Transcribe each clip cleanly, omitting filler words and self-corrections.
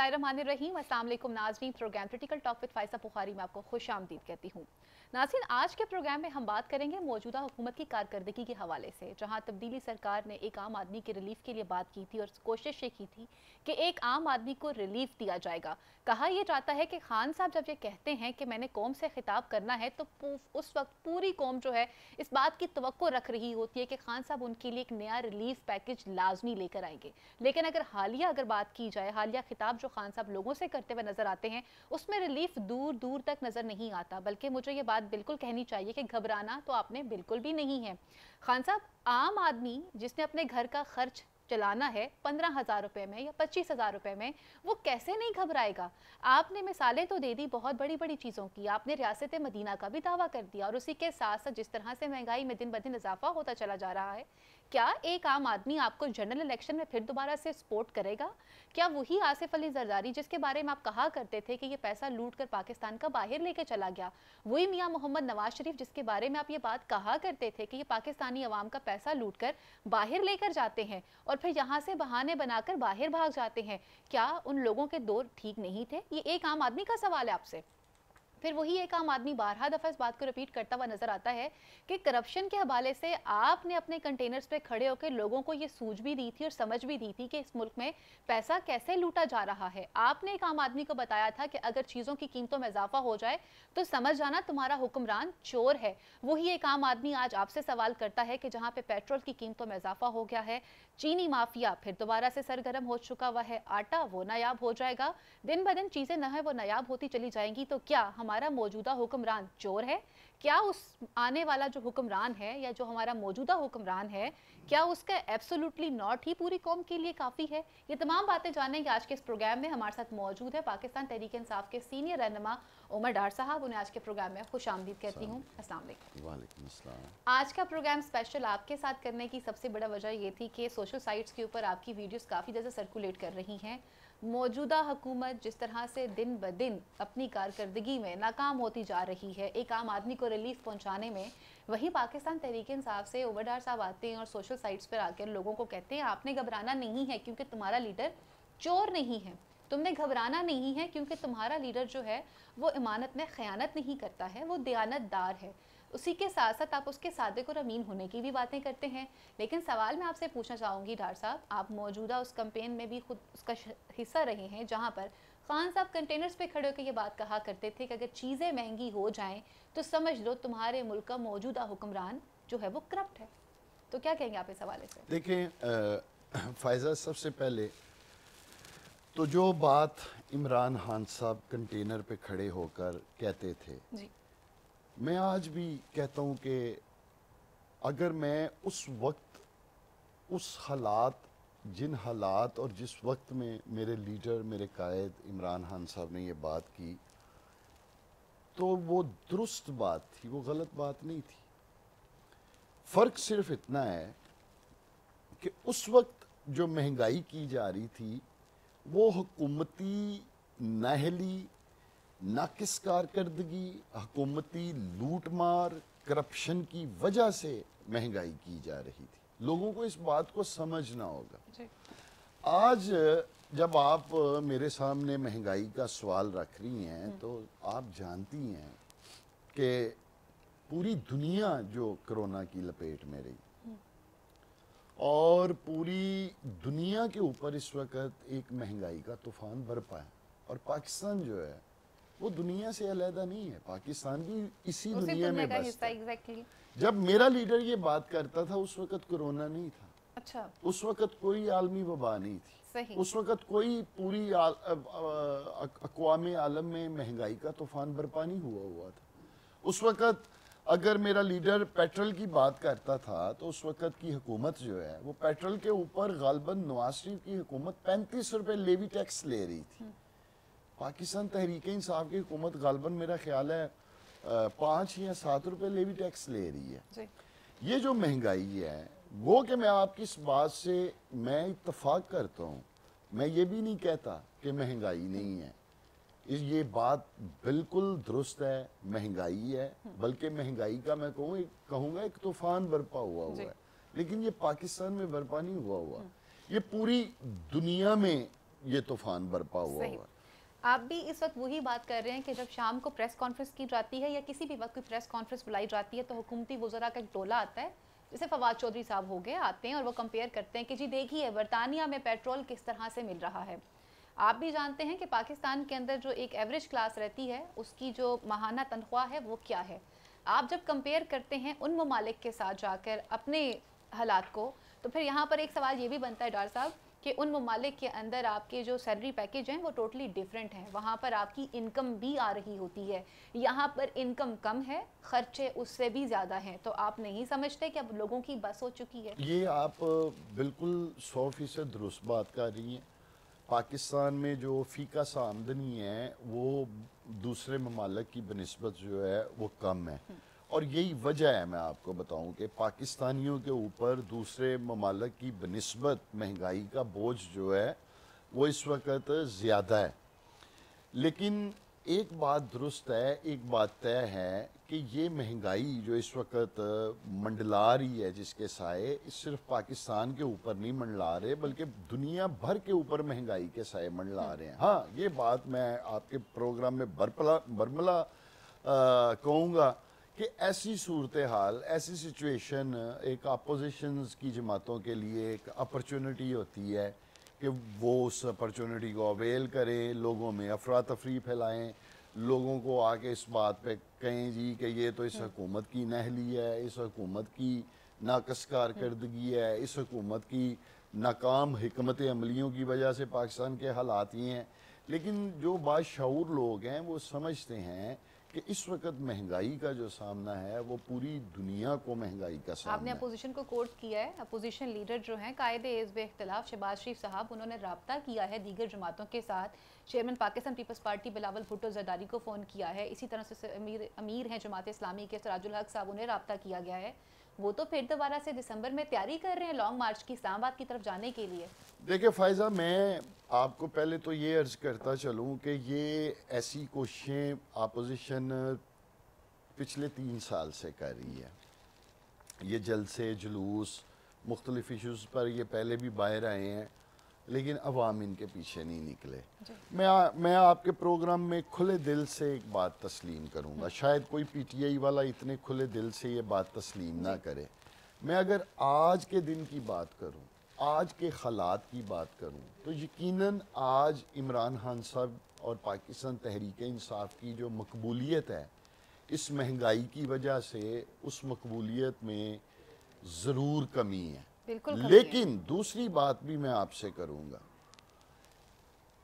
बिस्मिल्लाहिर्रहमानिर्रहीम। अस्सलाम वालेकुम नाज़रीन, programme critical talk with Faiza Bukhari में आपको खुश आमदीद कहती हूँ। नाज़रीन, आज के प्रोग्राम में हम बात करेंगे मौजूदा हुकूमत की कारकर्दगी के हवाले से, जहाँ तब्दीली सरकार ने एक आम आदमी के रिलीफ के लिए बात की थी और कोशिश ये की थी कि एक आम आदमी को रिलीफ दिया जाएगा। कहा यह जाता है कि खान साहब जब ये कहते हैं कि मैंने कौम से खिताब करना है, तो उस वक्त पूरी कौम जो है इस बात की तवक्को रख रही होती है कि खान साहब उनके लिए एक नया रिलीफ पैकेज लाजमी लेकर आएंगे। लेकिन अगर बात की जाए, हालिया खिताब जो खान साहब लोगों से करते हुए नजर आते हैं, उसमें रिलीफ दूर दूर तक नजर नहीं आता। बल्कि मुझे ये बात बिल्कुल कहनी चाहिए कि घबराना तो आपने बिल्कुल भी नहीं है। खान साहब, आम आदमी जिसने अपने घर का खर्च चलाना है 15,000 रुपए में या 25,000 रुपए में, वो कैसे नहीं घबराएगा। आपने मिसालें तो दे दी बहुत बड़ी बड़ी चीज़ों की, आपने रियासत मदीना का भी दावा कर दिया, और उसी के साथ साथ जिस तरह से महंगाई में दिन ब दिन इजाफा होता चला जा रहा है, क्या एक आम आदमी आपको जनरल इलेक्शन में फिर दोबारा से सपोर्ट करेगा? क्या वही आसिफ अली जरदारी जिसके बारे में आप कहा करते थे कि ये पैसा लूट कर पाकिस्तान का बाहर लेके चला गया, वही मियां मोहम्मद नवाज शरीफ जिसके बारे में आप ये बात कहा करते थे कि ये पाकिस्तानी अवाम का पैसा लूट कर बाहर लेकर जाते हैं और फिर यहाँ से बहाने बनाकर बाहर भाग जाते हैं, क्या उन लोगों के दौर ठीक नहीं थे? ये एक आम आदमी का सवाल है आपसे। फिर वही एक आम आदमी बारहा दफ़ा इस बात को रिपीट करता हुआ नजर आता है कि करप्शन के हवाले से आपने अपने कंटेनर्स पे खड़े होकर लोगों को ये सूझ भी दी थी और समझ भी दी थी कि इस मुल्क में पैसा कैसे लूटा जा रहा है। आपने एक आम आदमी को बताया था कि अगर चीज़ों की कीमतों में इजाफा हो जाए तो समझ जाना तुम्हारा हुक्मरान चोर है। वही एक आम आदमी आज आपसे सवाल करता है कि जहाँ पे पेट्रोल की कीमतों में इजाफा हो गया है, चीनी माफिया फिर दोबारा से सरगर्म हो चुका हुआ है, आटा वो नायाब हो जाएगा, दिन ब दिन चीज़ें न है वो नायाब होती चली जाएंगी, तो क्या हमारा मौजूदा हुक्मरान चोर है? क्या उस आने वाला जो हुक्मरान है या जो हमारा मौजूदा हुक्मरान है, क्या उसका एब्सोल्युटली नॉट ही पूरी कौम के लिए काफ़ी है? ये तमाम बातें जानेंगे आज के इस प्रोग्राम में। हमारे साथ मौजूद है पाकिस्तान तहरीक इंसाफ के सीनियर रहनुमा उमर डार साहब। उन्हें आज के प्रोग्राम में खुश आमदीद कहती हूँ। अस्सलाम वालेकुम। वालेकुम अस्सलाम। आज का प्रोग्राम स्पेशल आपके साथ करने की सबसे बड़ा वजह ये थी कि सोशल साइट्स के ऊपर आपकी वीडियोस काफ़ी ज़्यादा सर्कुलेट कर रही हैं। मौजूदा हुकूमत जिस तरह से दिन ब दिन अपनी कारकर्दगी में नाकाम होती जा रही है एक आम आदमी को रिलीफ पहुंचाने में, वहीं पाकिस्तान तहरीक इंसाफ से उमर डार साहब आते हैं और सोशल साइट्स पर आकर लोगों को कहते हैं आपने घबराना नहीं है क्योंकि तुम्हारा लीडर चोर नहीं है, तुमने घबराना नहीं है क्योंकि तुम्हारा लीडर जो है वो इमानत में खयानत नहीं करता है, वो दयानतदार है। उसी के साथ साथ आप उसके सादिक और अमीन होने की भी बातें करते हैं। लेकिन सवाल मैं आपसे पूछना चाहूँगी डार साहब, आप मौजूदा उस कैंपेन में भी खुद उसका हिस्सा रहे हैं जहाँ पर खान साहब कंटेनर्स पे खड़े होकर ये बात कहा करते थे कि अगर चीज़ें महंगी हो जाएं तो समझ लो तुम्हारे मुल्क का मौजूदा हुक्मरान जो है वो करप्ट है। तो क्या कहेंगे आप इस हवाले से? देखें फ़ायज़ा, सबसे पहले तो जो बात इमरान खान साहब कंटेनर पे खड़े होकर कहते थे जी, मैं आज भी कहता हूँ कि अगर मैं उस वक्त उस हालात जिन हालात और जिस वक्त में मेरे लीडर मेरे कायद इमरान खान साहब ने ये बात की तो वो दुरुस्त बात थी, वो गलत बात नहीं थी। फ़र्क सिर्फ इतना है कि उस वक्त जो महंगाई की जा रही थी वो हुकूमती नाहली, नाकिस कारकर्दगी, हुकूमती लूट मार, करप्शन की वजह से महंगाई की जा रही थी। लोगों को इस बात को समझना होगा। आज जब आप मेरे सामने महंगाई का सवाल रख रही हैं तो आप जानती हैं कि पूरी दुनिया जो कोरोना की लपेट में रही और पूरी दुनिया के ऊपर इस वक्त एक महंगाई का तूफान बरपा है, और पाकिस्तान जो है वो दुनिया से अलहदा नहीं है, पाकिस्तान भी इसी दुनिया में बसता है। जब मेरा लीडर ये बात करता था उस वक्त कोरोना नहीं था। अच्छा, उस वक्त कोई आलमी वबा नहीं थी। सही। उस वक्त कोई पूरी अक़वाम आलम में महंगाई का तूफान बरपा नहीं हुआ था। उस वक्त अगर मेरा लीडर पेट्रोल की बात करता था तो उस वक्त की हुकूमत जो है वो पेट्रोल के ऊपर गालबन नवाज शरीफ की हुकूमत 35 रुपए लेवी टैक्स ले रही थी। पाकिस्तान तहरीक इंसाफ की हुकूमत गालबन मेरा ख्याल है 5 या 7 रुपए लेवी टैक्स ले रही है। ये जो महंगाई है वो कि मैं आपकी इस बात से मैं इत्तफाक करता हूँ, मैं ये भी नहीं कहता कि महंगाई नहीं है, ये बात बिल्कुल दुरुस्त है, महंगाई है, बल्कि महंगाई का मैं कहूँगा एक तूफान बरपा हुआ है। लेकिन ये पाकिस्तान में बरपा नहीं हुआ, ये पूरी दुनिया में ये तूफान बरपा हुआ सही। हुआ। आप भी इस वक्त वही बात कर रहे हैं कि जब शाम को प्रेस कॉन्फ्रेंस की जाती है या किसी भी वक्त कोई प्रेस कॉन्फ्रेंस बुलाई जाती है तो हुकूमती वज़रा का एक टोला आता है, जैसे फवाद चौधरी साहब हो गए, आते हैं और वो कंपेयर करते हैं कि जी देखिए बरतानिया में पेट्रोल किस तरह से मिल रहा है। आप भी जानते हैं कि पाकिस्तान के अंदर जो एक एवरेज क्लास रहती है उसकी जो माहाना तनख्वाह है वो क्या है। आप जब कंपेयर करते हैं उन ममालिक के साथ जाकर अपने हालात को, तो फिर यहाँ पर एक सवाल ये भी बनता है डॉक्टर साहब कि उन ममालिक के अंदर आपके जो सैलरी पैकेज हैं वो टोटली डिफरेंट हैं, वहाँ पर आपकी इनकम भी आ रही होती है, यहाँ पर इनकम कम है, खर्चे उससे भी ज़्यादा हैं। तो आप नहीं समझते कि अब लोगों की बस हो चुकी है? ये आप बिल्कुल 100% दुरुस्त बात कर रही हैं। पाकिस्तान में जो फ़ीका सा आमदनी है वो दूसरे ममालिक की बनिस्बत जो है वो कम है, और यही वजह है, मैं आपको बताऊं कि पाकिस्तानियों के ऊपर दूसरे ममालिक की बनिस्बत महंगाई का बोझ जो है वो इस वक्त ज़्यादा है। लेकिन एक बात दुरुस्त है, एक बात तय है कि ये महंगाई जो इस वक्त मंडला रही है जिसके साए, इस सिर्फ पाकिस्तान के ऊपर नहीं मंडला रहे बल्कि दुनिया भर के ऊपर महंगाई के साए मंडला रहे हैं। हाँ, ये बात मैं आपके प्रोग्राम में बरमला कहूँगा कि ऐसी सूरत हाल, ऐसी सिचुएशन एक अपोजिशन की जमातों के लिए एक अपॉर्चुनिटी होती है कि वो उस अपॉर्चुनिटी को अवेल करें, लोगों में अफरा तफरी फैलाएं, लोगों को आके इस बात पे कहें जी कि ये तो इस हुकूमत की नहली है, इस हुकूमत की नाकस कारकर्दगी है, इस हुकूमत की नाकाम हिकमत अमलियों की वजह से पाकिस्तान के हालात ये हैं। लेकिन जो बाशऊर लोग हैं वो समझते हैं कि इस वक्त महंगाई का जो सामना है वो पूरी दुनिया को महंगाई का सामना आपने है। अपोजिशन को कोर्ट किया है, अपोजिशन लीडर जो हैं कायदे इज़्ब इख्तिलाफ शहबाज शरीफ साहब, उन्होंने राब्ता किया है दीगर जमातों के साथ, चेयरमैन पाकिस्तान पीपल्स पार्टी बिलावल भुट्टो जरदारी को फ़ोन किया है, इसी तरह से अमीर हैं जमात इस्लामी के सिराजुल हक साहब, उन्हें राब्ता किया गया है। वो तो फिर दोबारा से दिसंबर में तैयारी कर रहे हैं लॉन्ग मार्च की, इस्लामाबाद की तरफ जाने के लिए। देखिए फ़ायज़ा, मैं आपको पहले तो ये अर्ज़ करता चलूँ कि ये ऐसी कोशिशें अपोजिशन पिछले 3 साल से कर रही है। ये जलसे जुलूस मुख्तलिफ इशूज़ पर ये पहले भी बाहर आए हैं, लेकिन अवाम इनके पीछे नहीं निकले। मैं आपके प्रोग्राम में खुले दिल से एक बात तस्लीम करूँगा, शायद कोई PTI वाला इतने खुले दिल से ये बात तस्लीम ना करे। मैं अगर आज के दिन की बात करूँ, आज के हालात की बात करूँ, तो यकीनन आज इमरान खान साहब और पाकिस्तान तहरीक इंसाफ की जो मकबूलियत है इस महंगाई की वजह से उस मकबूलियत में ज़रूर कमी है। बिल्कुल। लेकिन दूसरी बात भी मैं आपसे करूँगा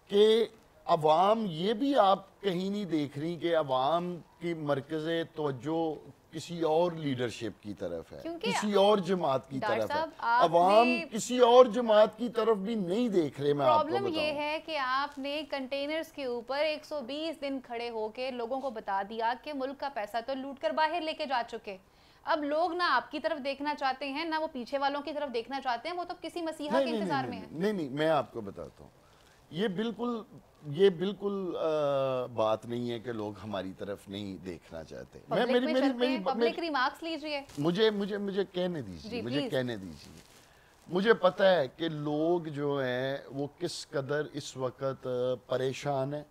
कि अवाम, ये भी आप कहीं नहीं देख रही कि अवाम की मरकज़ तवज्जो किसी और लीडरशिप की तरफ है, किसी और जमात की तरफ है। अवाम किसी और जमात की तरफ भी नहीं देख रहे। मैं आपको प्रॉब्लम ये है कि आपने कंटेनर्स के ऊपर 120 दिन खड़े होकर लोगों को बता दिया कि मुल्क का पैसा तो लूट कर बाहर लेके जा चुके। अब लोग ना आपकी तरफ देखना चाहते हैं ना वो पीछे वालों की तरफ देखना चाहते हैं, वो तो किसी मसीहा के इंतजार में है। नहीं, मैं आपको बताता हूँ, ये बिल्कुल बात नहीं है कि लोग हमारी तरफ नहीं देखना चाहते। पब्लिक रिमार्क्स लीजिए, मुझे कहने दीजिए। मुझे पता है कि लोग जो हैं वो किस कदर इस वक्त परेशान हैं,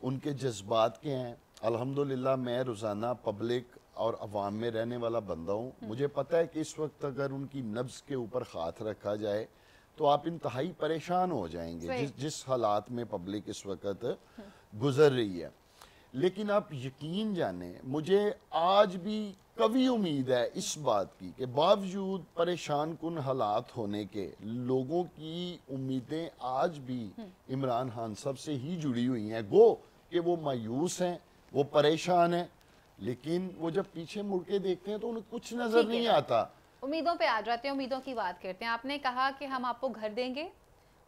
उनके जज्बात के हैं। अल्हम्दुलिल्लाह मैं रोज़ाना पब्लिक और अवाम में रहने वाला बंदा हूँ। मुझे पता है कि इस वक्त अगर उनकी नब्ज़ के ऊपर हाथ रखा जाए तो आप इंतहाई परेशान हो जाएंगे जिस हालात में पब्लिक इस वक्त गुजर रही है। लेकिन आप यकीन जाने, मुझे आज भी कभी उम्मीद है इस बात की कि बावजूद परेशान कुन हालात होने के लोगों की उम्मीदें आज भी इमरान खान साहब से ही जुड़ी हुई हैं। गो कि वो मायूस हैं, वो परेशान हैं, लेकिन वो जब पीछे मुड़ के देखते हैं तो उन्हें कुछ नजर नहीं आता। उम्मीदों पे आ जाते हैं, उम्मीदों की बात करते हैं। आपने कहा कि हम आपको घर देंगे,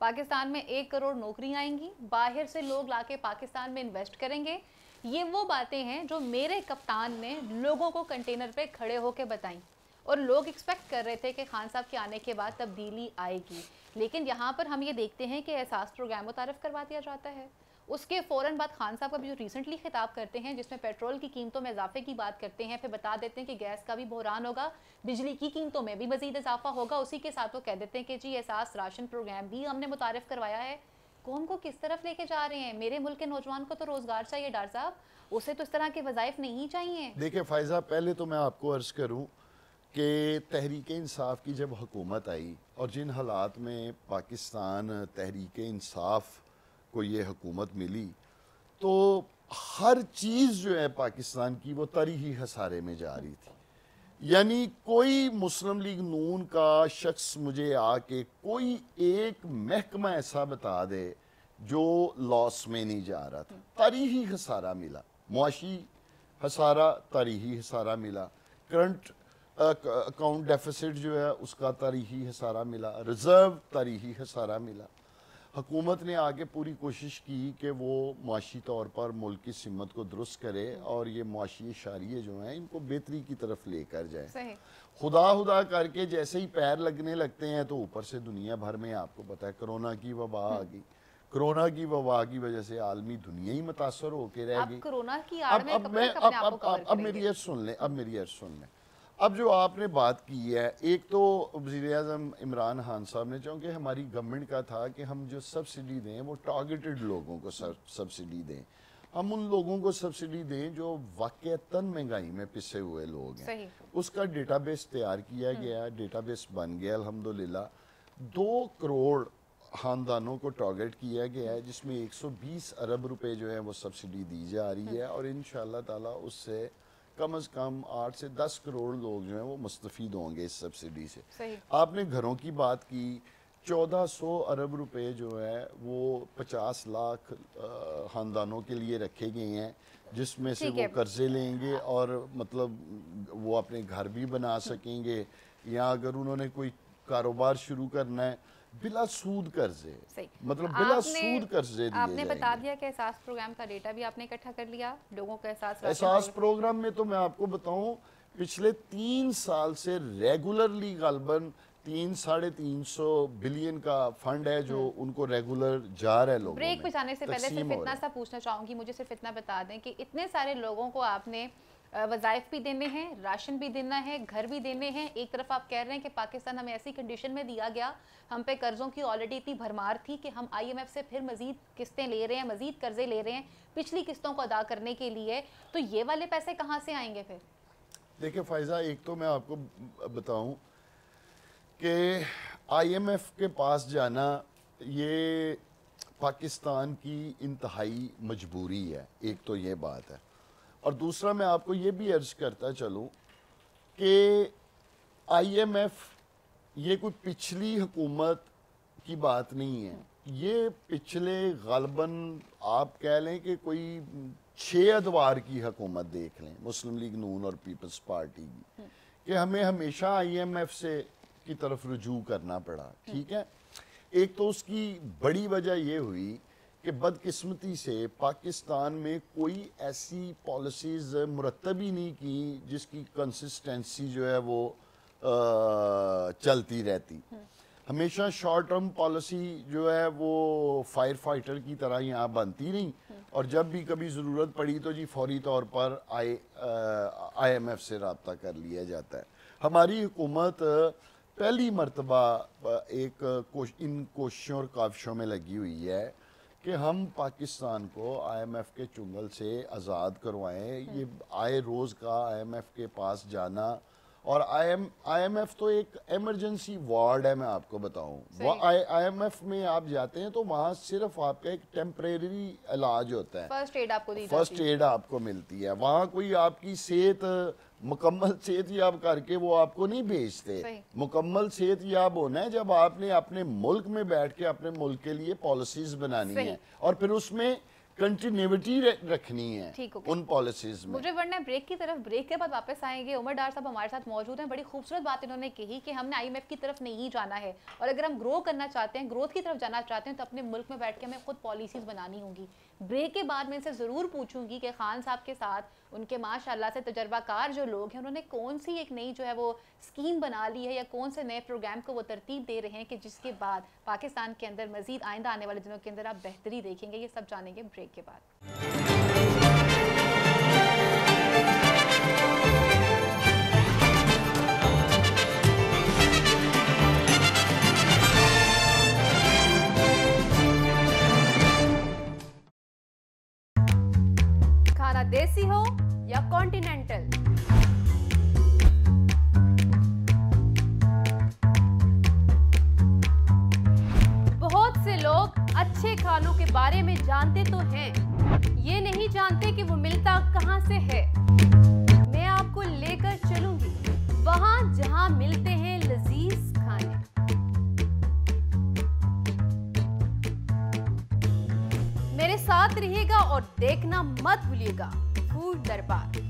पाकिस्तान में 1 करोड़ नौकरियां आएंगी, बाहर से लोग लाके पाकिस्तान में इन्वेस्ट करेंगे। ये वो बातें हैं जो मेरे कप्तान ने लोगों को कंटेनर पे खड़े होकर बताई और लोग एक्सपेक्ट कर रहे थे कि खान साहब के आने के बाद तब्दीली आएगी। लेकिन यहाँ पर हम ये देखते हैं कि एहसास प्रोग्राम मुतारफ़ करवा दिया जाता है। उसके फ़ौरन बाद खान साहब का भी जो रिसेंटली खिताब करते हैं जिसमें पेट्रोल की कीमतों में इजाफे की बात करते हैं, फिर बता देते हैं कि गैस का भी बहरान होगा, बिजली की कीमतों में भी मज़ीद इजाफा होगा। उसी के साथ वो कह देते हैं कि जी एहसास राशन प्रोग्राम भी हमने मुतारफ़ करवाया है, कौम को किस तरफ लेके जा रहे हैं? मेरे मुल्क के नौजवान को तो रोजगार चाहिए डॉक्टर साहब, उसे तो इस तरह के वज़ाइफ नहीं चाहिए। देखिए फ़ायज़ा, पहले तो मैं आपको अर्ज़ करूं कि तहरीक इंसाफ की जब हुकूमत आई और जिन हालात में पाकिस्तान तहरीक इंसाफ को ये हुकूमत मिली, तो हर चीज़ जो है पाकिस्तान की वो तारीख़ी खसारे में जा रही थी। यानी कोई मुस्लिम लीग नून का शख्स मुझे आके कोई एक महकमा ऐसा बता दे जो लॉस में नहीं जा रहा था। तारीख़ी खसारा मिला, मुआशी खसारा तारीख़ी खसारा मिला, करंट अकाउंट डेफिसिट जो है उसका तारीख़ी खसारा मिला, रिज़र्व तारीख़ी खसारा मिला। हुकूमत ने आगे पूरी कोशिश की कि वो मुआशी तौर पर मुल्क की सिमत को दुरुस्त करे और ये मुआशी इशारिये जो हैं इनको बेहतरी की तरफ लेकर जाए। खुदा करके जैसे ही पैर लगने लगते हैं तो ऊपर से दुनिया भर में, आपको पता है, कोरोना की वबा आ गई। कोरोना की वबा की वजह से आलमी दुनिया ही मुतासर होकर रह गई। कोरोना की आड़ में कब तक अपने आप को कवर अब मेरी अर्ज सुन लें। अब जो आपने बात की है, एक तो वज़ीर-ए-आज़म इमरान खान साहब ने, चूँकि हमारी गवर्नमेंट का था कि हम जो सब्सिडी दें वो टारगेटेड लोगों को सब्सिडी दें, हम उन लोगों को सब्सिडी दें जो वाक़ईतन महंगाई में पिसे हुए लोग हैं। उसका डेटाबेस तैयार किया गया, डेटाबेस बन गया अल्हम्दुलिल्लाह। 2 करोड़ ख़ानदानों को टारगेट किया गया है, जिसमें 120 अरब रुपए जो है वो सब्सिडी दी जा रही है और इंशाअल्लाह ताला उससे कम से कम 8 से 10 करोड़ लोग जो हैं वो मुस्तफ़ीद होंगे इस सब्सिडी से। आपने घरों की बात की, 1400 अरब रुपए जो है वो 50 लाख ख़ानदानों के लिए रखे गए हैं, जिसमें से वो कर्जे लेंगे और मतलब वो अपने घर भी बना सकेंगे, या अगर उन्होंने कोई कारोबार शुरू करना है बिला सूद कर्जे, मतलब बिला सूद कर्जे दिए आपने बता दिया कि एहसास प्रोग्राम का डेटा भी आपने इकट्ठा कर लिया, लोगों का एहसास प्रोग्राम में तो मैं आपको बताऊं पिछले 3 साल से रेगुलरली गालबन 300-350 बिलियन का फंड है जो उनको रेगुलर जा रहा है लोगों में। ब्रेक पे जाने से पहले सिर्फ इतना सा पूछना चाहूंगी, मुझे सिर्फ इतना बता दें कि इतने सारे लोगों को आपने वज़ाइफ भी देने हैं, राशन भी देना है, घर भी देने हैं। एक तरफ आप कह रहे हैं कि पाकिस्तान हमें ऐसी कंडीशन में दिया गया, हम पे कर्ज़ों की ऑलरेडी इतनी भरमार थी कि हम IMF से फिर मज़ीद किस्तें ले रहे हैं, मज़ीद कर्जे ले रहे हैं पिछली किस्तों को अदा करने के लिए, तो ये वाले पैसे कहाँ से आएंगे फिर? देखिए फ़ायज़ा, एक तो मैं आपको बताऊं कि IMF के पास जाना ये पाकिस्तान की इंतहाई मजबूरी है, एक तो ये बात है। और दूसरा मैं आपको ये भी अर्ज करता चलूँ कि IMF ये कोई पिछली हुकूमत की बात नहीं है, ये पिछले गालबन आप कह लें कि कोई 6 अदवार की हुकूमत देख लें, मुस्लिम लीग नून और पीपल्स पार्टी की, कि हमें हमेशा IMF से की तरफ रुजू करना पड़ा। ठीक है, एक तो उसकी बड़ी वजह ये हुई कि बदकिस्मती से पाकिस्तान में कोई ऐसी पॉलिसीज़ मुरतब ही नहीं की जिसकी कंसिस्टेंसी जो है वो चलती रहती। हमेशा शॉर्ट टर्म पॉलिसी जो है वो फायर फाइटर की तरह यहाँ बनती रही और जब भी कभी ज़रूरत पड़ी तो जी फौरी तौर पर IMF से रब्ता कर लिया जाता है। हमारी हुकूमत पहली मरतबा इन कोशिशों और काविशों में लगी हुई है कि हम पाकिस्तान को IMF के चुंगल से आज़ाद करवाएं। ये आए रोज़ का IMF के पास जाना, और IMF तो एक एमरजेंसी वार्ड है, मैं आपको बताऊं। IMF में आप जाते हैं तो वहाँ सिर्फ आपका एक टेम्परेरी इलाज होता है, फर्स्ट एड आपको मिलती है। वहाँ कोई आपकी सेहत मुकम्मल सेहत याब करके वो आपको नहीं भेजते। मुकम्मल सेहत याब होना है जब आपने अपने मुल्क में बैठ के अपने मुल्क के लिए पॉलिसीज बनानी है और फिर उसमें कंटिन्यूटी रखनी है उन पॉलिसीज में। मुझे वरना ब्रेक की तरफ, ब्रेक के बाद वापस आएंगे। उमर डार साहब हमारे साथ मौजूद हैं। बड़ी खूबसूरत बात इन्होंने कही कि हमने IMF की तरफ नहीं जाना है और अगर हम ग्रो करना चाहते हैं, ग्रोथ की तरफ जाना चाहते हैं तो अपने मुल्क में बैठ के हमें खुद पॉलिसीज बनानी होंगी। ब्रेक के बाद मैं इनसे ज़रूर पूछूंगी कि खान साहब के साथ उनके माशाल्लाह से तजर्बाकार जो लोग हैं उन्होंने कौन सी एक नई जो है वो स्कीम बना ली है या कौन से नए प्रोग्राम को वो तरतीब दे रहे हैं कि जिसके बाद पाकिस्तान के अंदर मजीद आइंदा आने वाले दिनों के अंदर आप बेहतरी देखेंगे। ये सब जानेंगे ब्रेक के बाद। लोग अच्छे खानों के बारे में जानते तो हैं, ये नहीं जानते कि वो मिलता कहाँ से है। मैं आपको लेकर चलूंगी वहां जहां मिलते हैं लजीज खाने। मेरे साथ रहिएगा और देखना मत भूलिएगा फूड दरबार।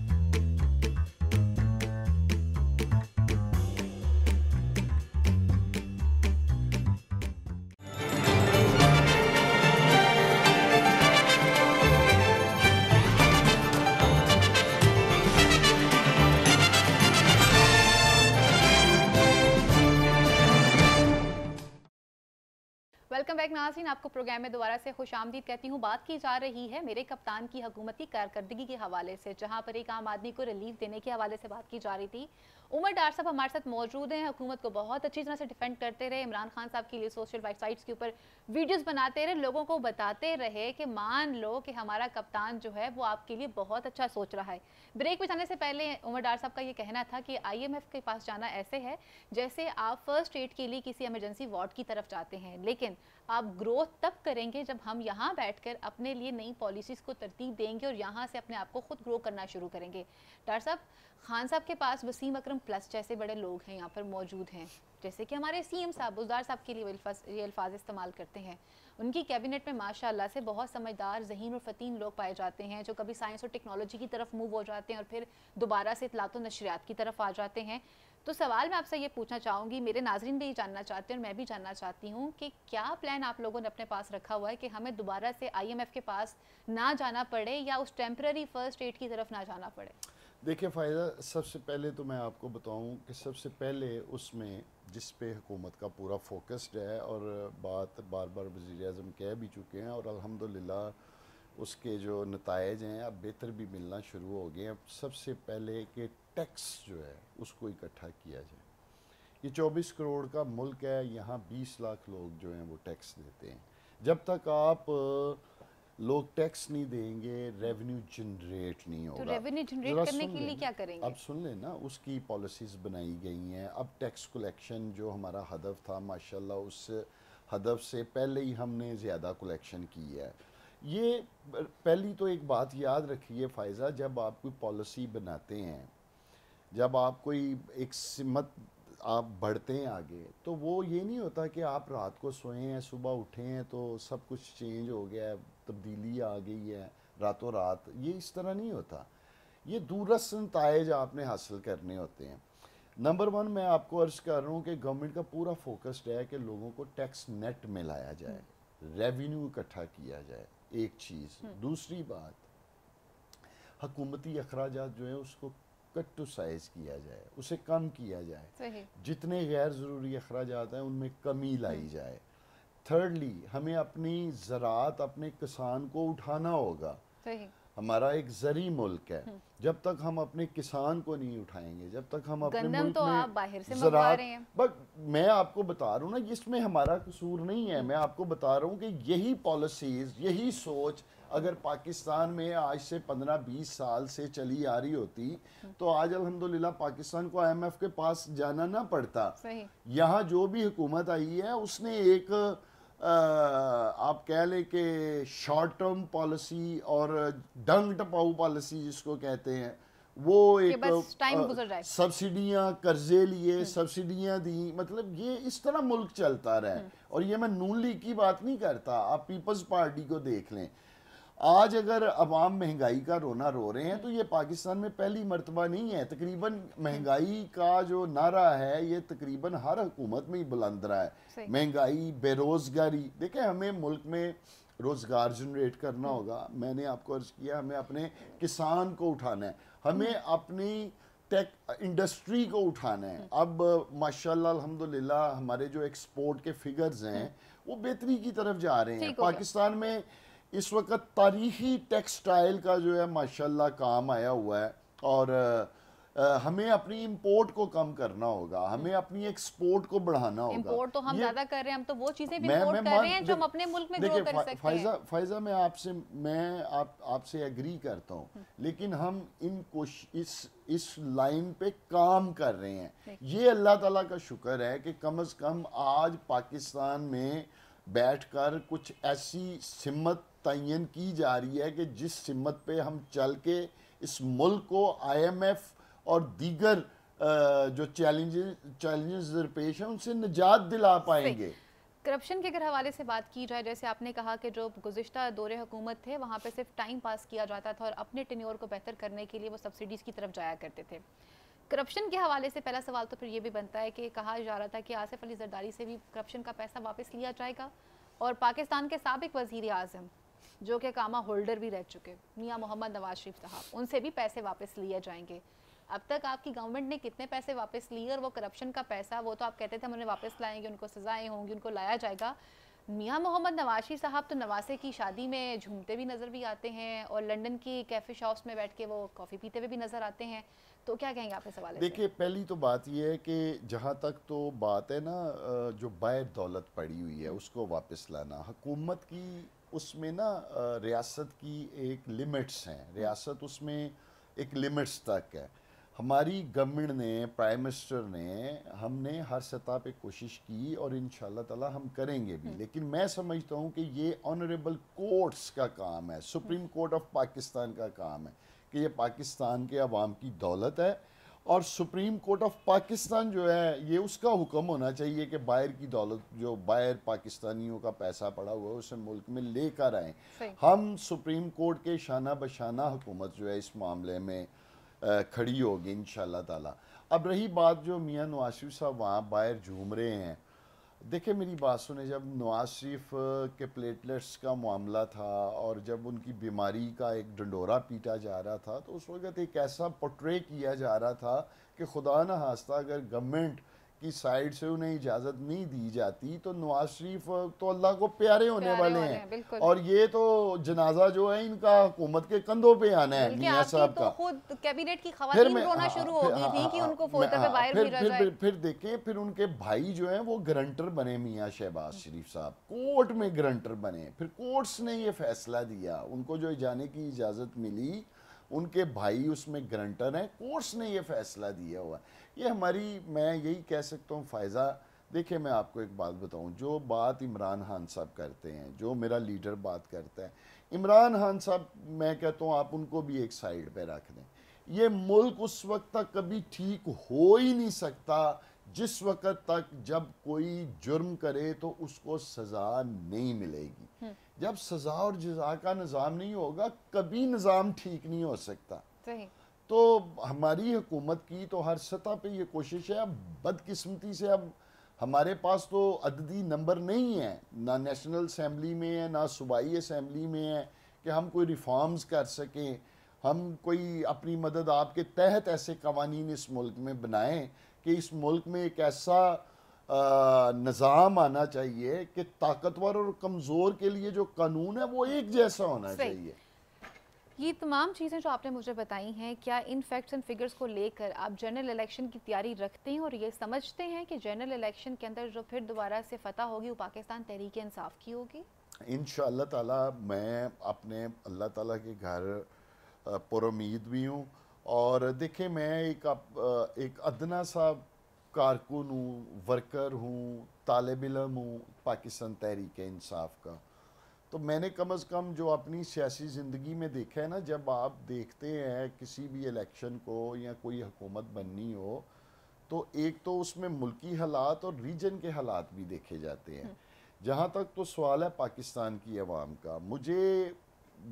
वेलकम बैक नाज़रीन, आपको प्रोग्राम में दोबारा से खुशामदीद कहती हूँ। बात की जा रही है मेरे कप्तान की हुकूमत की कारकर्दगी के हवाले से, जहाँ पर एक आम आदमी को रिलीफ देने के हवाले से बात की जा रही थी। उमर डार साहब हमारे साथ मौजूद हैं, हुकूमत को बहुत अच्छी तरह से डिफेंड करते रहे, इमरान खान साहब के लिए सोशल वेबसाइट्स के ऊपर वीडियोस बनाते रहे, लोगों को बताते रहे कि मान लो कि हमारा कप्तान जो है वो आपके लिए बहुत अच्छा सोच रहा है। ब्रेक में जाने से पहले उमर डार साहब का ये कहना था कि IMF के पास जाना ऐसे है जैसे आप फर्स्ट एड के लिए किसी इमरजेंसी वार्ड की तरफ जाते हैं, लेकिन आप ग्रोथ तब करेंगे जब हम यहाँ बैठकर अपने लिए नई पॉलिसीज़ को तरतीब देंगे और यहाँ से अपने आप को खुद ग्रो करना शुरू करेंगे। डॉक्टर साहब, खान साहब के पास वसीम अकरम प्लस जैसे बड़े लोग हैं यहाँ पर मौजूद हैं, जैसे कि हमारे CM साहब बुज़दार साहब के लिए ये अल्फाज इस्तेमाल करते हैं। उनकी कैबिनेट में माशाल्लाह से बहुत समझदार, ज़हीन और फ़तीन लोग पाए जाते हैं, जो कभी साइंस और टेक्नोलॉजी की तरफ मूव हो जाते हैं और फिर दोबारा से इत्तलात व नशरियात की तरफ आ जाते हैं। तो सवाल मैं आपसे ये पूछना चाहूँगी, मेरे नाज़रीन भी ये जानना चाहते हैं और मैं भी जानना चाहती हूँ कि क्या प्लान आप लोगों ने अपने पास रखा हुआ है कि हमें दोबारा से IMF के पास ना जाना पड़े या उस टेम्पररी फर्स्ट एड की तरफ ना जाना पड़े? देखिए फ़ायदा, सबसे पहले तो मैं आपको बताऊं कि सबसे पहले उसमें जिस पे हुकूमत का पूरा फोकस्ड है और बात बार बार वज़ीर-ए-आज़म कह भी चुके हैं और अल्हम्दुलिल्लाह उसके जो नताइज हैं अब बेहतर भी मिलना शुरू हो गए हैं। सबसे पहले कि टैक्स जो है उसको इकट्ठा किया जाए। ये 24 करोड़ का मुल्क है, यहाँ 20 लाख लोग जो हैं वो टैक्स देते हैं। जब तक आप लोग टैक्स नहीं देंगे, रेवेन्यू जनरेट नहीं होगा। तो रेवेन्यू जनरेट करने के लिए क्या करेंगे? अब सुन लेना, उसकी पॉलिसीज़ बनाई गई हैं। अब टैक्स कलेक्शन जो हमारा हदफ था, माशाल्लाह उस हदफ से पहले ही हमने ज़्यादा कलेक्शन की है। ये पहली तो एक बात याद रखिए फ़ायज़ा, जब आप कोई पॉलिसी बनाते हैं, जब आप कोई एक सिमत आप बढ़ते हैं आगे, तो वो ये नहीं होता कि आप रात को सोए हैं, सुबह उठे हैं तो सब कुछ चेंज हो गया है, तब्दीली आ गई है रातों रात। ये इस तरह नहीं होता। ये दूरस नताइज आपने हासिल करने होते हैं। नंबर 1 मैं आपको अर्ज़ कर रहा हूँ कि गवर्नमेंट का पूरा फोकस्ड है कि लोगों को टैक्स नेट में लाया जाए, रेवेन्यू इकट्ठा किया जाए, एक चीज़। दूसरी बात, हुकूमती अखराजात जो है उसको कट टू साइज़ किया जाए, उसे कम किया जाए। जितने गैर ज़रूरी अखराजात हैं उनमें कमी लाई जाए। थर्डली, हमें अपनी ज़राअत, अपने किसान को उठाना होगा। हमारा एक ज़री मुल्क है, जब तक हम अपने किसान को नहीं उठाएंगे, जब तक हम अपने मुल्क तो में आप बाहर से मंगवा रहे हैं। बट मैं आपको बता रहा हूँ ना, इसमें हमारा कसूर नहीं है। मैं आपको बता रहा हूँ कि यही पॉलिसीज़, यही सोच अगर पाकिस्तान में आज से 15-20 साल से चली आ रही होती तो आज अल्हम्दुलिल्लाह पाकिस्तान को IMF के पास जाना ना पड़ता। यहाँ जो भी हुकूमत आई है उसने एक आप कह लें कि शॉर्ट टर्म पॉलिसी और डंग टपाऊ पॉलिसी जिसको कहते हैं, वो एक सब्सिडियाँ, कर्जे लिए, सब्सिडियाँ दी, मतलब ये इस तरह मुल्क चलता रहा है। और ये मैं नून लीग की बात नहीं करता, आप पीपल्स पार्टी को देख लें। आज अगर अवाम महंगाई का रोना रो रहे हैं तो ये पाकिस्तान में पहली मर्तबा नहीं है। तकरीबन महंगाई का जो नारा है ये तकरीबन हर हुकूमत में ही बुलंद रहा है। महंगाई, बेरोजगारी, देखें हमें मुल्क में रोज़गार जनरेट करना होगा। मैंने आपको अर्ज़ किया, हमें अपने किसान को उठाना है, हमें अपनी टेक इंडस्ट्री को उठाना है। अब माशाल्लाह अल्हम्दुलिल्लाह हमारे जो एक्सपोर्ट के फिगर्स हैं वो बेहतरी की तरफ जा रहे हैं। पाकिस्तान में इस वक्त तारीखी टेक्सटाइल का जो है माशाल्लाह काम आया हुआ है और हमें अपनी इंपोर्ट को कम करना होगा, हमें अपनी एक्सपोर्ट को बढ़ाना होगा। इंपोर्ट तो हम ज्यादा कर रहे हैं, हम तो वो चीजें भी इंपोर्ट कर रहे हैं जो हम अपने मुल्क में ग्रो कर सकते हैं। फायजा मैं आपसे एग्री करता हूँ, लेकिन हम इस लाइन पे काम कर रहे हैं। ये अल्लाह ताला का शुक्र है कि कम से कम आज पाकिस्तान में بیٹھ کر کچھ ایسی سمت تعین کی جا رہی ہے کہ جس سمت پہ ہم چل کے اس ملک کو IMF اور دیگر جو چیلنجز درپیش ہیں ان سے نجات دلا پائیں گے. کرپشن کے اگر حوالے سے بات کی جائے، جیسے آپ نے کہا کہ جو گزشتہ دور حکومت تھے وہاں پہ صرف ٹائم پاس کیا جاتا تھا اور اپنے ٹینیور کو بہتر کرنے کے لیے وہ سبسڈیز کی طرف جایا کرتے تھے. کرپشن کے حوالے سے پہلا سوال تو پھر یہ بھی بنتا ہے کہ کہا جا رہا تھا کہ آصف علی زرداری سے بھی کرپشن کا پیسہ واپس لیا جائے گا، اور پاکستان کے سابق وزیر اعظم جو کہ کامہ ہولڈر بھی رہ چکے میاں محمد نواز شریف صاحب، ان سے بھی پیسے واپس لیے جائیں گے. اب تک آپ کی گورنمنٹ نے کتنے پیسے واپس لیے؟ اور وہ کرپشن کا پیسہ وہ تو آپ کہتے تھے ہم انہیں واپس لائیں گے، ان کو سزائیں ہوں گی، ان کو لایا جائے گا. میاں محمد نواز شریف صاحب تو نواسے کی شادی میں جھومتے بھی نظر بھی آتے ہیں اور لنڈن کی کیفے شاپس میں بیٹھ کے وہ کافی پیتے ہوئے بھی نظر آتے ہیں. تو کیا کہیں گے آپ اس حوالے سے؟ دیکھیے پہلی تو بات یہ ہے کہ جہاں تک تو بات ہے نا جو باہر دولت پڑی ہوئی ہے اس کو واپس لانا، حکومت کی اس میں نا ریاست کی ایک لیمٹس ہیں، ریاست اس میں ایک لیمٹس تک ہے. ہماری گورنمنٹ نے، پرائم منسٹر نے، ہم نے ہر سطح پہ کوشش کی اور انشاءاللہ تعالی ہم کریں گے بھی، لیکن میں سمجھتا ہوں کہ یہ آنریبل کورٹس کا کام ہے، سپریم کورٹ آف پاکستان کا کام ہے کہ یہ پاکستان کے عوام کی دولت ہے، اور سپریم کورٹ آف پاکستان جو ہے یہ اس کا حکم ہونا چاہیے کہ باہر کی دولت جو باہر پاکستانیوں کا پیسہ پڑا ہوا ہے اسے ملک میں لے کر آئیں. ہم سپریم کورٹ کے شانہ بشانہ حکومت جو ہے اس معاملے میں کھڑی ہوگی انشاءاللہ تعالی. اب رہی بات جو میاں نواز شریف صاحب وہاں باہر جھوم رہے ہیں، دیکھیں میری بات سنیں، جب نواز شریف کے پلیٹلیٹس کا معاملہ تھا اور جب ان کی بیماری کا ایک ڈنڈورا پیٹا جا رہا تھا تو اس وقت ایک ایسا پورٹرے کیا جا رہا تھا کہ خدا نہ خواستہ اگر گورنمنٹ کی سائیڈ سے انہیں اجازت نہیں دی جاتی تو نواز شریف تو اللہ کو پیارے ہونے والے ہیں، اور یہ تو جنازہ جو ہے ان کا حکومت کے کندھوں پہ آنا ہے میاں صاحب کا. خود کیبنٹ کی خواتین رونا شروع ہو گئی تھی کہ ان کو فوٹو پہ باہر بھیجا جائے. پھر دیکھیں پھر ان کے بھائی جو ہیں وہ گرنٹر بنے، میاں شہباز شریف صاحب کورٹ میں گرنٹر بنے، پھر کورٹس نے یہ فیصلہ دیا، ان کو جو جانے کی اجازت ملی، ان کے بھائی اس میں گرنٹر ہیں، کورٹس نے یہ فیصلہ دیا ہوا. یہ ہماری، میں یہی کہہ سکتا ہوں فائزہ، دیکھیں میں آپ کو ایک بات بتاؤں، جو بات عمران خان صاحب کرتے ہیں، جو میرا لیڈر بات کرتا ہے، عمران خان صاحب میں کہتا ہوں آپ ان کو بھی ایک سائیڈ پہ رکھ دیں. یہ ملک اس وقت تک کبھی ٹھیک ہو ہی نہیں سکتا جس وقت تک جب کوئی جرم کرے تو اس کو سزا نہیں ملے گی. جب سزا اور جزا کا نظام نہیں ہوگا کبھی نظام ٹھیک نہیں ہو سکتا. تو ہماری حکومت کی تو ہر سطح پہ یہ کوشش ہے. اب بدقسمتی سے اب ہمارے پاس تو عددی نمبر نہیں ہے، نہ نیشنل اسمبلی میں ہے نہ صوبائی اسمبلی میں ہے کہ ہم کوئی ریفارمز کر سکیں، ہم کوئی اپنی مدد آپ کے تحت ایسے قوانین اس ملک میں بنائیں کہ اس ملک میں ایک ایسا نظام آنا چاہیے کہ طاقتور اور کمزور کے لیے جو قانون ہے وہ ایک جیسا ہونا چاہیے. یہ تمام چیزیں جو آپ نے مجھے بتائی ہیں، کیا ان فیکٹس اینڈ فگرز کو لے کر آپ جنرل الیکشن کی تیاری رکھتے ہیں اور یہ سمجھتے ہیں کہ جنرل الیکشن کے اندر جو پھر دوبارہ سے فتح ہوگی وہ پاکستان تحریک انصاف کی ہوگی؟ انشاءاللہ تعالی میں اپنے اللہ تعالیٰ کے گھر پر امید بھی ہوں. اور دیکھیں میں ایک ادنا سا کارکن ہوں، ورکر ہوں، طالب علم ہوں پاکستان تحریک انصاف کا. تو میں نے کم از کم جو اپنی سیاسی زندگی میں دیکھا ہے نا، جب آپ دیکھتے ہیں کسی بھی الیکشن کو یا کوئی حکومت بننی ہو تو ایک تو اس میں ملکی حالات اور ریجن کے حالات بھی دیکھے جاتے ہیں. جہاں تک تو سوال ہے پاکستان کی عوام کا،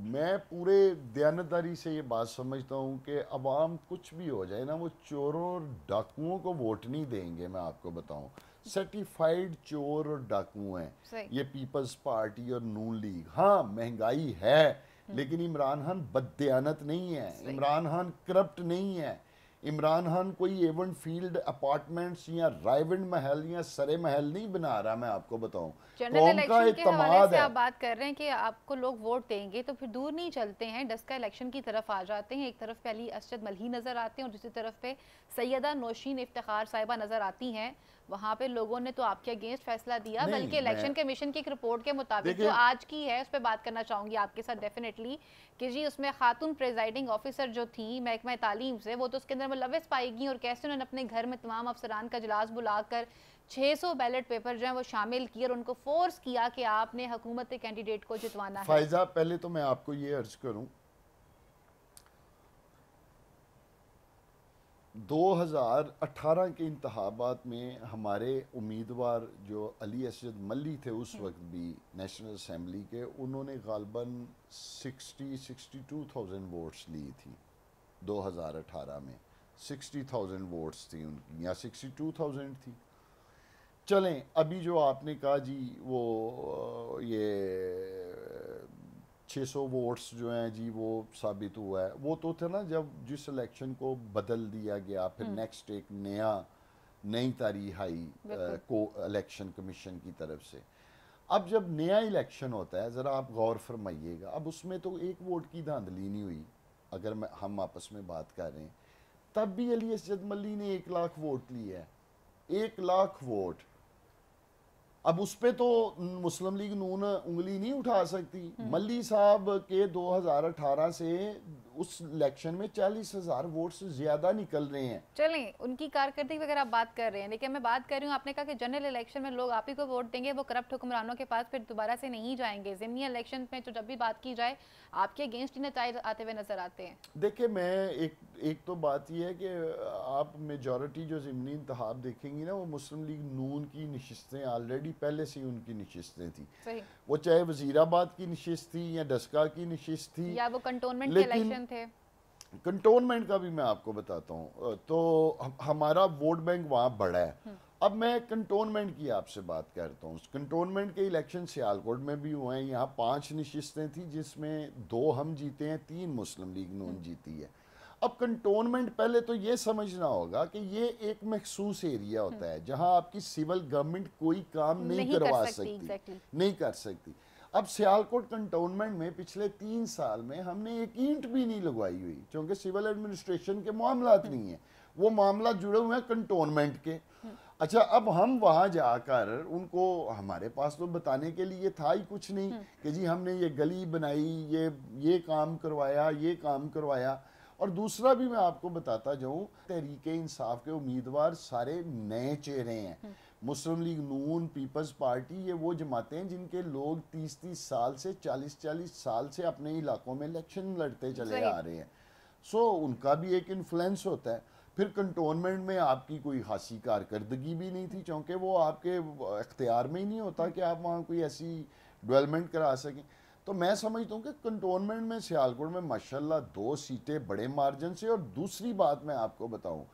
میں پورے دیانتداری سے یہ بات سمجھتا ہوں کہ عوام کچھ بھی ہو جائے نا وہ چوروں اور ڈاکوؤں کو ووٹ نہیں دیں گے. میں آپ کو بتاؤں سرٹیفائیڈ چور اور ڈاکو ہیں یہ پیپلز پارٹی اور نون لیگ. ہاں مہنگائی ہے لیکن عمران خان بددیانت نہیں ہے، عمران خان کرپٹ نہیں ہے، عمران خان کوئی ایون فیلڈ اپارٹمنٹس یا رائیونڈ محل یا سرے محل نہیں بنا رہا. میں آپ کو بتاؤں جنرل الیکشن کے حوالے سے آپ بات کر رہے ہیں کہ آپ کو لوگ ووٹ دیں گے تو پھر دور نہیں چلتے ہیں، ڈسکا الیکشن کی طرف آ جاتے ہیں. ایک طرف پہ علی اسجد ملہی نظر آتے ہیں اور دوسری طرف پہ سیدہ نوشین افتخار صاحبہ نظر آتی ہیں. وہاں پہ لوگوں نے تو آپ کے اگینسٹ فیصلہ دیا، بلکہ الیکشن کمیشن کی ایک رپورٹ کے مطابق جو آج کی ہے اس پہ بات کرنا چاہوں گی آپ کے ساتھ ڈیفینیٹلی کہ جی اس میں خاتون پریزائڈنگ آفیسر جو تھیں محکمہ تعلیم سے وہ تو اس کے اندر ملوث پائی گئی اور کیسے انہوں نے اپنے گھر میں تمام افسران کا اجلاس بلا کر 600 بیلٹ پیپر جو ہیں وہ شامل کیے اور ان کو فورس کیا کہ آپ نے حکومت کینڈیڈیٹ کو جتوانا ہے. فائزہ پہلے تو میں آپ کو یہ عرض کروں 2018 کے انتخابات میں ہمارے امیدوار جو علی اسجد ملی تھے اس وقت بھی نیشنل اسمبلی کے, انہوں نے غالباً 62,000 ووٹس لی تھی 2018 میں. 60,000 ووٹس تھی ان کی یا 62,000 تھی. چلیں ابھی جو آپ نے کہا جی وہ یہ 600 ووٹس جو ہیں جی وہ ثابت ہوا ہے, وہ تو تھا نا جب جس الیکشن کو بدل دیا گیا پھر نیکسٹ ایک نئی تاریخ آئی کو الیکشن کمیشن کی طرف سے. اب جب نیا الیکشن ہوتا ہے ذرا آپ غور فرمائیے گا, اب اس میں تو ایک ووٹ کی دھاندلی نہیں ہوئی اگر ہم آپس میں بات کر رہے ہیں, تب بھی علی اسجد ملی نے 1 لاکھ ووٹ لی ہے. 1 لاکھ ووٹ. اب اس پہ تو مسلم لیگ نون انگلی نہیں اٹھا سکتی. ملی صاحب کے 2018 سے اس الیکشن میں 40,000 ووٹ سے زیادہ نکل رہے ہیں. چلیں ان کی کارکردگی وغیرہ آپ بات کر رہے ہیں, لیکن میں بات کر رہی ہوں آپ نے کہا کہ جنرل الیکشن میں لوگ آپ ہی کو ووٹ دیں گے, وہ کرپٹ حکمرانوں کے پاس پھر دوبارہ سے نہیں جائیں گے. ضمنی الیکشن میں تو جب بھی بات کی جائے آپ کے اگینسٹ ہی نتائج آتے ہوئے نظر آتے ہیں. دیکھیں میں ایک تو بات یہ ہے کہ آپ میجورٹی جو ضمنی انتخاب دیکھیں گی نا وہ مسلم لیگ نون کی نشستیں آلریڈی پہلے سے ان کی نشستیں تھیں. صحیح. وہ چاہے وزیر آباد کی نشست تھی یا ڈسکا کی نشست تھی یا وہ کنٹونمنٹ کے الیکشن تھے. کنٹونمنٹ کا بھی میں آپ کو بتاتا ہوں تو ہمارا ووٹ بینک وہاں بڑا ہے. اب میں کنٹونمنٹ کی آپ سے بات کرتا ہوں. کنٹونمنٹ کے الیکشن سیالکوٹ میں بھی ہوئے ہیں, یہاں 5 نشستیں تھیں جس میں 2 ہم جیتے ہیں, 3 مسلم لیگ نون جیتی ہے. اب کنٹونمنٹ پہلے تو یہ سمجھنا ہوگا کہ یہ ایک مخصوص ایریا ہوتا ہے جہاں آپ کی سول گورنمنٹ کوئی کام نہیں کروا سکتی, نہیں کر سکتی. اب سیالکوٹ کنٹونمنٹ میں پچھلے 3 سال میں ہم نے ایک اینٹ بھی نہیں لگوائی ہوئی کیونکہ سول ایڈمنسٹریشن کے معاملات نہیں ہیں, وہ معاملات جڑے ہوئے ہیں کنٹونمنٹ کے. اچھا اب ہم وہاں جا کر ان کو, ہمارے پاس تو بتانے کے لیے تھا ہی کچھ نہیں کہ جی ہم نے یہ گلی بنائی, یہ کام کروایا, یہ کام کروایا. اور دوسرا بھی میں آپ کو بتاتا جاؤں, تحریک انصاف کے امیدوار سارے نئے چہرے ہیں. مسلم لیگ نون, پیپلز پارٹی, یہ وہ جماعتیں ہیں جن کے لوگ 30 سال سے 40 سال سے اپنے علاقوں میں الیکشن لڑتے چلے آ رہے ہیں. سو ان کا بھی ایک انفلوئنس ہوتا ہے. پھر کنٹونمنٹ میں آپ کی کوئی خاصی کارکردگی بھی نہیں تھی چونکہ وہ آپ کے اختیار میں ہی نہیں ہوتا کہ آپ وہاں کوئی ایسی ڈیولپمنٹ کرا سکیں. تو میں سمجھتا ہوں کہ کنٹونمنٹ میں سیالکوٹ میں ماشاءاللہ 2 سیٹیں بڑے مارجن سے, اور دوسری بات میں آپ کو بتاؤں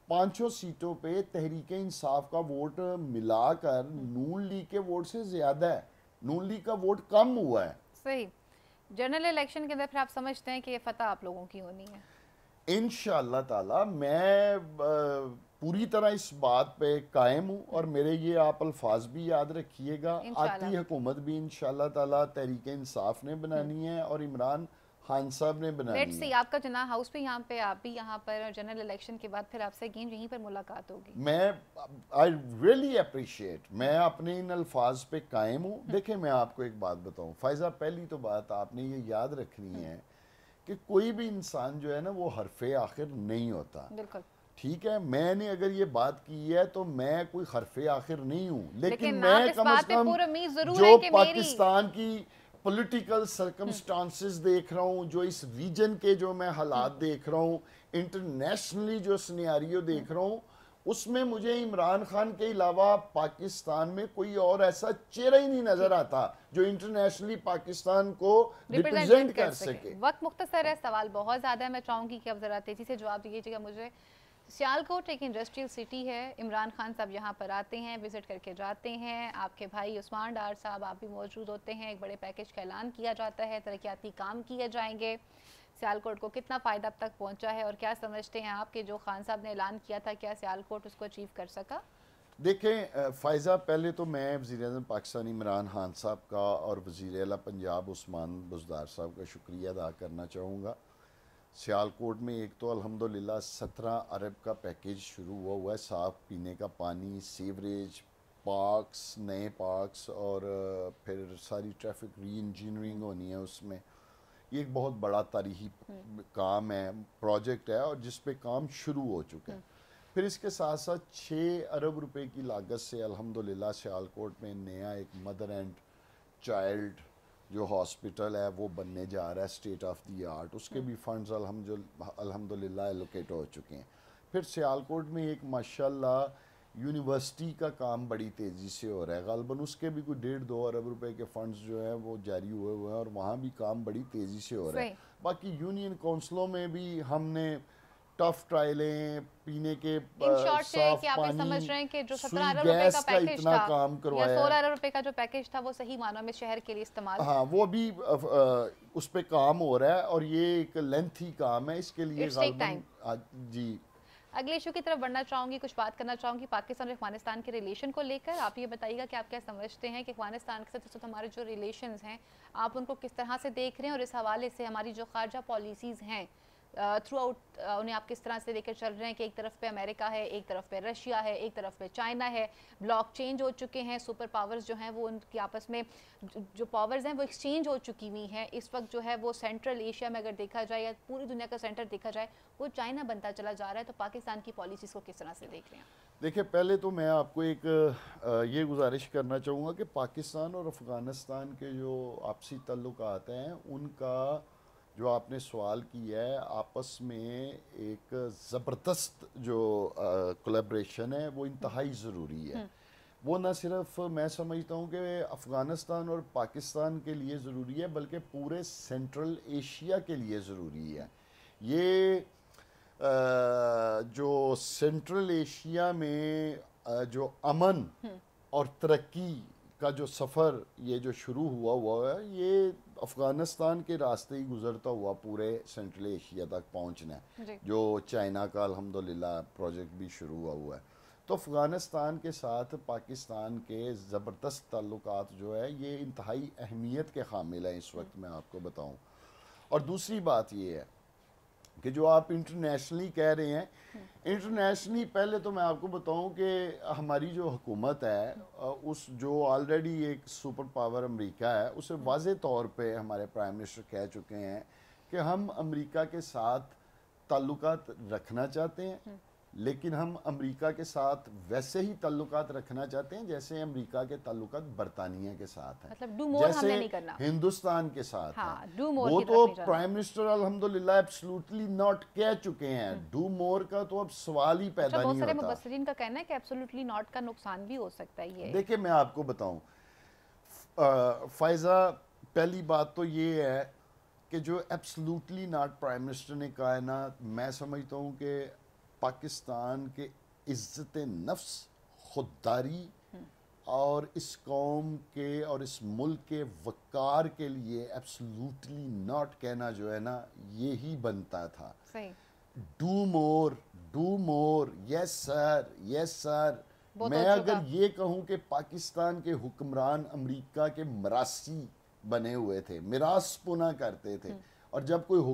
5 سیٹوں پہ تحریک انصاف کا ووٹ ملا کر نون لیگ کے ووٹ سے زیادہ ہے. نون لیگ کا ووٹ کم ہوا ہے. صحیح. جنرل الیکشن کے اندر پھر آپ سمجھتے ہیں کہ یہ فتح آپ لوگوں کی ہونی ہے؟ انشاءاللہ تعالی میں پوری طرح اس بات پہ قائم ہوں, اور میرے یہ آپ الفاظ بھی یاد رکھیے گا, آتی حکومت بھی انشاءاللہ تعالی تحریک انصاف نے بنانی ہے اور عمران خان صاحب نے بنانی ہے. لیٹس سی, آپ کا جناح ہاؤس بھی یہاں پہ, آپ بھی یہاں پر, جنرل الیکشن کے بعد پھر آپ سے اگین یہیں پر ملاقات ہوگی. میں I really appreciate, میں اپنے ان الفاظ پہ قائم ہوں. دیکھیں میں آپ کو ایک بات بتاؤں فائزہ, پہلی تو بات آپ نے یہ یاد رکھنی ہے کہ کوئی بھی انسان جو ہے نا وہ حرف آخر نہیں ہوتا. بالکل ٹھیک ہے, میں نے اگر یہ بات کی ہے تو میں کوئی حرف آخر نہیں ہوں, لیکن میں کم از کم جو پاکستان کی پولیٹیکل سرکمسٹانسز دیکھ رہا ہوں, جو اس ریجن کے جو میں حالات دیکھ رہا ہوں, انٹرنیشنلی جو سینیریو دیکھ رہا ہوں, اس میں مجھے عمران خان کے علاوہ پاکستان میں کوئی اور ایسا چہرہ ہی نہیں نظر آتا جو انٹرنیشنلی پاکستان کو ریپرزینٹ کر سکے. وقت مختصر ہے, سوال بہت زیادہ ہے, میں چاہوں گی کہ اب ذرا تیزی سے جواب دیجیے گا مجھے. سیالکوٹ ایک انڈسٹریل سٹی ہے, عمران خان صاحب یہاں پر آتے ہیں, وزٹ کر کے جاتے ہیں, آپ کے بھائی عثمان ڈار صاحب آپ بھی موجود ہوتے ہیں, ایک بڑے پیکج کا اعلان کیا جاتا ہے, ترقیاتی کام کیے جائیں گے. سیالکوٹ کو کتنا فائدہ اب تک پہنچا ہے, اور کیا سمجھتے ہیں آپ کہ جو خان صاحب نے اعلان کیا تھا کیا سیالکوٹ اس کو اچیو کر سکا؟ دیکھیں فائزہ, پہلے تو میں وزیر اعظم پاکستان عمران خان صاحب کا اور وزیر اعلیٰ پنجاب عثمان بزدار صاحب کا شکریہ ادا کرنا چاہوں گا. سیالکوٹ میں ایک تو الحمدللہ 17 ارب کا پیکیج شروع ہوا ہے, صاف پینے کا پانی, سیوریج, پارکس, نئے پارکس, اور پھر ساری ٹریفک ری انجینئرنگ ہونی ہے اس میں. یہ ایک بہت بڑا تاریخی کام ہے, پروجیکٹ ہے, اور جس پہ کام شروع ہو چکا ہے. پھر اس کے ساتھ ساتھ 6 ارب روپے کی لاگت سے الحمدللہ سیالکوٹ میں نیا ایک مدر اینڈ چائلڈ جو ہاسپٹل ہے وہ بننے جا رہا ہے اسٹیٹ آف دی آرٹ. اس کے بھی فنڈز الحمدللہ ایلوکیٹ ہو چکے ہیں. پھر سیالکوٹ میں ایک ماشاءاللہ یونیورسٹی کا کام بڑی تیزی سے ہو رہا ہے. غالباً اس کے بھی کوئی 1.5-2 ارب روپے کے فنڈز جو ہیں وہ جاری ہوئے ہیں اور وہاں بھی کام بڑی تیزی سے ہو رہا ہے. باقی یونین کونسلوں میں بھی ہم نے ٹف ٹرائلیں, پینے کے صاف پانی, سوئی گیس کا اتنا کام کروایا ہے. 16 ارب روپے کا جو پیکیج تھا وہ صحیح معنوں میں شہر کے لیے استعمال, ہاں وہ بھی اس پہ کام ہو رہا ہے اور یہ ایک لینتھی کام ہے. اس کے لیے غالباً جی. اگلے ایشو کی طرف بڑھنا چاہوں گی, کچھ بات کرنا چاہوں گی پاکستان اور افغانستان کے ریلیشن کو لے کر. آپ یہ بتائیے گا کہ آپ کیا سمجھتے ہیں کہ افغانستان کے ساتھ ہمارے جو ریلیشنز ہیں آپ ان کو کس طرح سے دیکھ رہے ہیں, اور اس حوالے سے ہماری جو خارجہ پالیسیز ہیں تھرو آؤٹ انہیں آپ کس طرح سے لے کر چل رہے ہیں کہ ایک طرف پہ امریکہ ہے, ایک طرف پہ رشیا ہے, ایک طرف پہ چائنا ہے, بلاک چینج ہو چکے ہیں, سپر پاورز جو ہیں وہ ان کی آپس میں جو پاورز ہیں وہ ایکسچینج ہو چکی ہوئی ہیں. اس وقت جو ہے وہ سینٹرل ایشیا میں اگر دیکھا جائے یا پوری دنیا کا سینٹر دیکھا جائے وہ چائنا بنتا چلا جا رہا ہے. تو پاکستان کی پالیسیز کو کس طرح سے دیکھ رہے ہیں؟ دیکھیں, پہلے تو میں آپ کو ایک یہ گزارش کرنا چاہوں گا کہ پاکستان اور افغانستان کے جو آپسی تعلقات ہیں ان کا جو آپ نے سوال کیا ہے آپس میں ایک زبردست جو کولیبریشن ہے وہ انتہائی ضروری ہے. وہ نہ صرف میں سمجھتا ہوں کہ افغانستان اور پاکستان کے لیے ضروری ہے بلکہ پورے سینٹرل ایشیا کے لیے ضروری ہے. یہ جو سینٹرل ایشیا میں جو امن اور ترقی کا جو سفر یہ جو شروع ہوا ہے یہ افغانستان کے راستے ہی گزرتا ہوا پورے سینٹرل ایشیا تک پہنچنا ہے, جو چائنا کا الحمدللہ پروجیکٹ بھی شروع ہوا ہے. تو افغانستان کے ساتھ پاکستان کے زبردست تعلقات جو ہے یہ انتہائی اہمیت کے حامل ہیں اس وقت, میں آپ کو بتاؤں. اور دوسری بات یہ ہے کہ جو آپ انٹرنیشنلی کہہ رہے ہیں, انٹرنیشنلی پہلے تو میں آپ کو بتاؤں کہ ہماری جو حکومت ہے اس جو آلریڈی ایک سپر پاور امریکہ ہے اسے واضح طور پہ ہمارے پرائم منسٹر کہہ چکے ہیں کہ ہم امریکہ کے ساتھ تعلقات رکھنا چاہتے ہیں, لیکن ہم امریکہ کے ساتھ ویسے ہی تعلقات رکھنا چاہتے ہیں جیسے امریکہ کے تعلقات برطانیہ کے ساتھ ہیں, مطلب ڈو مور ہم نے نہیں کرنا, ہندوستان کے ساتھ ہیں. وہ تو پرائم منسٹر الحمدللہ ایبسلوٹلی ناٹ کہہ چکے ہیں. ڈو مور کا تو اب سوال ہی پیدا نہیں ہوتا. بہت سارے مبصرین کا کہنا ہے کہ ایبسلوٹلی ناٹ کا نقصان بھی ہو سکتا ہے. یہ دیکھیں میں آپ کو بتاؤں فائزہ, پہلی بات تو یہ ہے کہ جو ایبسلوٹلی ناٹ پرائم منسٹر نے کہا ہے نا, میں سمجھتا ہوں کہ پاکستان کے عزت نفس, خودداری اور اس قوم کے اور اس ملک کے وقار کے لیے ایبسلوٹلی ناٹ کہنا جو ہے نا یہی بنتا تھا. ڈو مور, یس سر, یس سر. میں اگر یہ کہوں کہ پاکستان کے حکمران امریکہ کے مراسی بنے ہوئے تھے, میراث پنا کرتے تھے, اور جب کوئی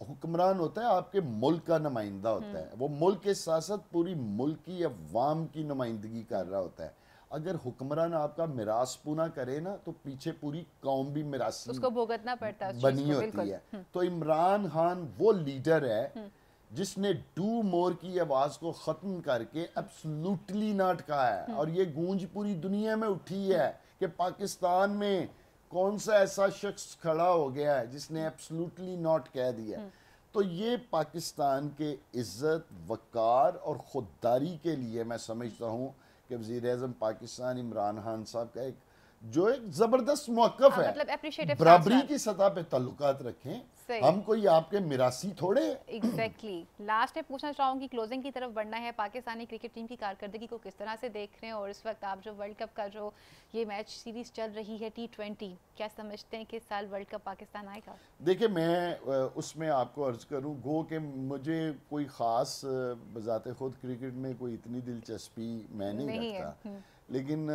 حکمران ہوتا ہے آپ کے ملک کا نمائندہ ہوتا ہے, وہ ملک کے ساتھ ساتھ پوری ملک کی عوام کی نمائندگی کر رہا ہوتا ہے. اگر حکمران آپ کا میراث پونا کرے نا تو پیچھے پوری قوم بھی میراثی اس کو بھگتنا پڑتا ہے, بنی ہوتی ہے. تو عمران خان وہ لیڈر ہے جس نے ڈو مور کی آواز کو ختم کر کے ایبسلوٹلی ناٹ کہا ہے, اور یہ گونج پوری دنیا میں اٹھی ہے کہ پاکستان میں کون سا ایسا شخص کھڑا ہو گیا ہے جس نے ایبسلوٹلی ناٹ کہہ دیا. تو یہ پاکستان کے عزت, وقار اور خودداری کے لیے میں سمجھتا ہوں کہ وزیر اعظم پاکستان عمران خان صاحب کا جو ایک زبردست موقف ہے, مطلب برابری کی سطح پہ تعلقات رکھیں, ہم کوئی آپ کے میراثی تھوڑے. ایگزیکٹلی. لاسٹ میں پوچھنا چاہوں گی, کلوزنگ کی طرف بڑھنا ہے, پاکستانی کرکٹ ٹیم کی کارکردگی کو کس طرح سے دیکھ رہے ہیں, اور اس وقت آپ جو ورلڈ کپ کا جو یہ میچ سیریز چل رہی ہے T20, کیا سمجھتے ہیں کہ اس سال ورلڈ کپ پاکستان آئے گا؟ دیکھیں میں اس میں آپ کو عرض کروں گو کہ مجھے کوئی خاص بذات خود کرکٹ میں کوئی اتنی دلچسپی میں نہیں رکھتا, لیکن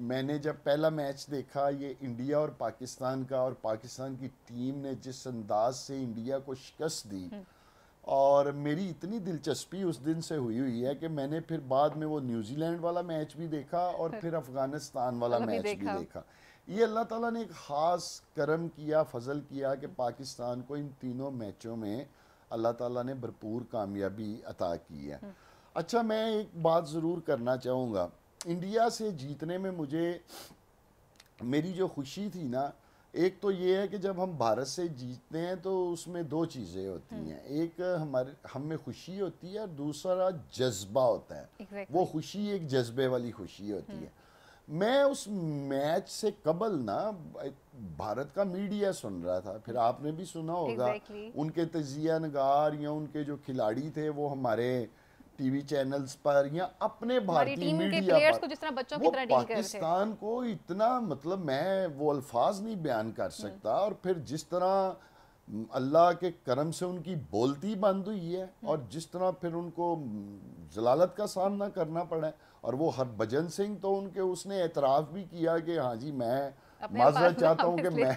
میں نے جب پہلا میچ دیکھا یہ انڈیا اور پاکستان کا, اور پاکستان کی ٹیم نے جس انداز سے انڈیا کو شکست دی, اور میری اتنی دلچسپی اس دن سے ہوئی ہے کہ میں نے پھر بعد میں وہ نیوزی لینڈ والا میچ بھی دیکھا اور پھر افغانستان والا میچ بھی دیکھا. یہ اللہ تعالیٰ نے ایک خاص کرم کیا, فضل کیا کہ پاکستان کو ان تینوں میچوں میں اللہ تعالیٰ نے بھرپور کامیابی عطا کی ہے. اچھا میں ایک بات ضرور کرنا چاہوں گا, انڈیا سے جیتنے میں مجھے میری جو خوشی تھی نا, ایک تو یہ ہے کہ جب ہم بھارت سے جیتتے ہیں تو اس میں دو چیزیں ہوتی ہیں, ایک ہم میں خوشی ہوتی ہے اور دوسرا جذبہ ہوتا ہے. وہ خوشی ایک جذبے والی خوشی ہوتی ہے. میں اس میچ سے قبل نا بھارت کا میڈیا سن رہا تھا, پھر آپ نے بھی سنا ہوگا ان کے تجزیہ نگار یا ان کے جو کھلاڑی تھے وہ ہمارے ٹی وی چینلز پر یا اپنے بھارتی میڈیا پر, وہ پاکستان کو اتنا مطلب میں وہ الفاظ نہیں بیان کر سکتا. اور پھر جس طرح اللہ کے کرم سے ان کی بولتی بند ہوئی ہے اور جس طرح پھر ان کو ضلالت کا سامنا کرنا پڑا ہے, اور وہ ہربھجن سنگھ تو ان کے اس نے اعتراف بھی کیا کہ ہاں جی میں معذرت چاہتا ہوں کہ میں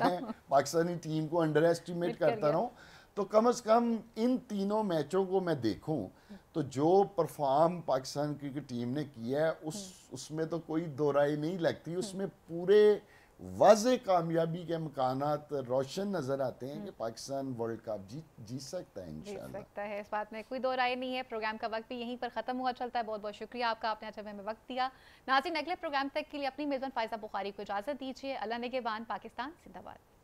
پاکستانی ٹیم کو انڈر ایسٹیمیٹ کرتا رہا ہوں. تو کم از کم ان تینوں میچوں کو میں دیکھوں تو جو پرفارم پاکستان کرکٹ ٹیم نے کیا ہے اس میں تو کوئی دو رائے نہیں لگتی. اس میں پورے واضح کامیابی کے امکانات روشن نظر آتے ہیں کہ پاکستان ورلڈ کپ جیت سکتا ہے انشاءاللہ. جیت سکتا ہے, اس بات میں کوئی دو رائے نہیں ہے. پروگرام کا وقت بھی یہیں پر ختم ہوا چلتا ہے. بہت بہت شکریہ آپ کا, آپ نے اچھا ہمیں وقت دیا. ناظرین اگلے پروگرام تک کے لیے اپنی میزبان فائزہ بخاری کو اجازت دیجیے. اللہ نگہبان. پاکستان زندہ باد.